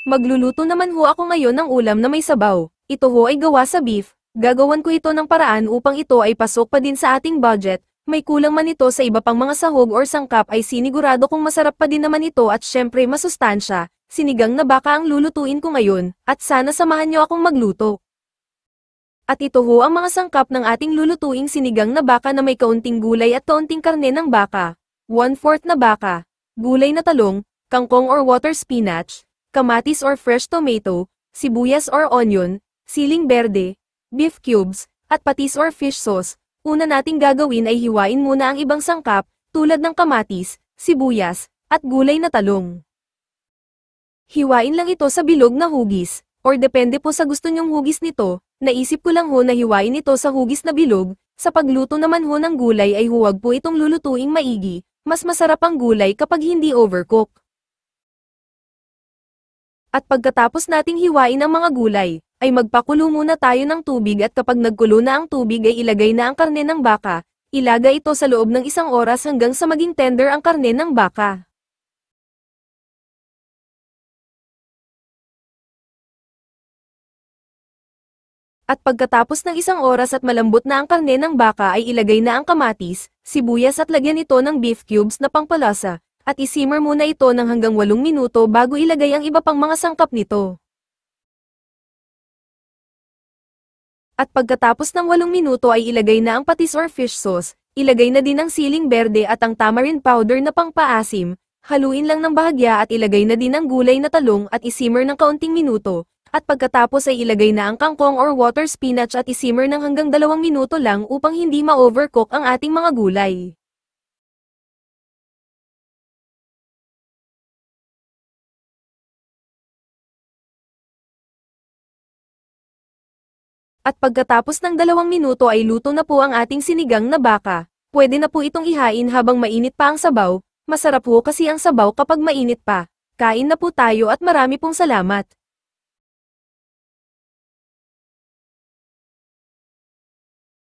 Magluluto naman ho ako ngayon ng ulam na may sabaw. Ito ho ay gawa sa beef. Gagawan ko ito ng paraan upang ito ay pasok pa din sa ating budget. May kulang man ito sa iba pang mga sahog or sangkap ay sinigurado kong masarap pa din naman ito at syempre masustansya. Sinigang na baka ang lulutuin ko ngayon, at sana samahan niyo akong magluto. At ito ho ang mga sangkap ng ating lulutuing sinigang na baka na may kaunting gulay at kaunting karne ng baka. 1/4 na baka, gulay na talong, kangkong or water spinach, kamatis or fresh tomato, sibuyas or onion, siling berde, beef cubes, at patis or fish sauce. Una nating gagawin ay hiwain muna ang ibang sangkap, tulad ng kamatis, sibuyas, at gulay na talong. Hiwain lang ito sa bilog na hugis, or depende po sa gusto nyong hugis nito. Naisip ko lang ho na hiwain ito sa hugis na bilog. Sa pagluto naman ho ng gulay ay huwag po itong lulutuing maigi, mas masarap ang gulay kapag hindi overcook. At pagkatapos nating hiwain ang mga gulay, ay magpakulo muna tayo ng tubig at kapag nagkulo na ang tubig ay ilagay na ang karne ng baka. Ilagay ito sa loob ng 1 oras hanggang sa maging tender ang karne ng baka. At pagkatapos ng 1 oras at malambot na ang karne ng baka ay ilagay na ang kamatis, sibuyas at lagyan ito ng beef cubes na pangpalasa, at isimmer muna ito ng hanggang 8 minuto bago ilagay ang iba pang mga sangkap nito. At pagkatapos ng 8 minuto ay ilagay na ang patis or fish sauce, ilagay na din ang siling berde at ang tamarind powder na pangpaasim, haluin lang ng bahagya at ilagay na din ang gulay na talong at isimmer ng kaunting minuto. At pagkatapos ay ilagay na ang kangkong or water spinach at isimmer ng hanggang 2 minuto lang upang hindi ma-overcook ang ating mga gulay. At pagkatapos ng 2 minuto ay luto na po ang ating sinigang na baka. Pwede na po itong ihain habang mainit pa ang sabaw. Masarap po kasi ang sabaw kapag mainit pa. Kain na po tayo at marami pong salamat.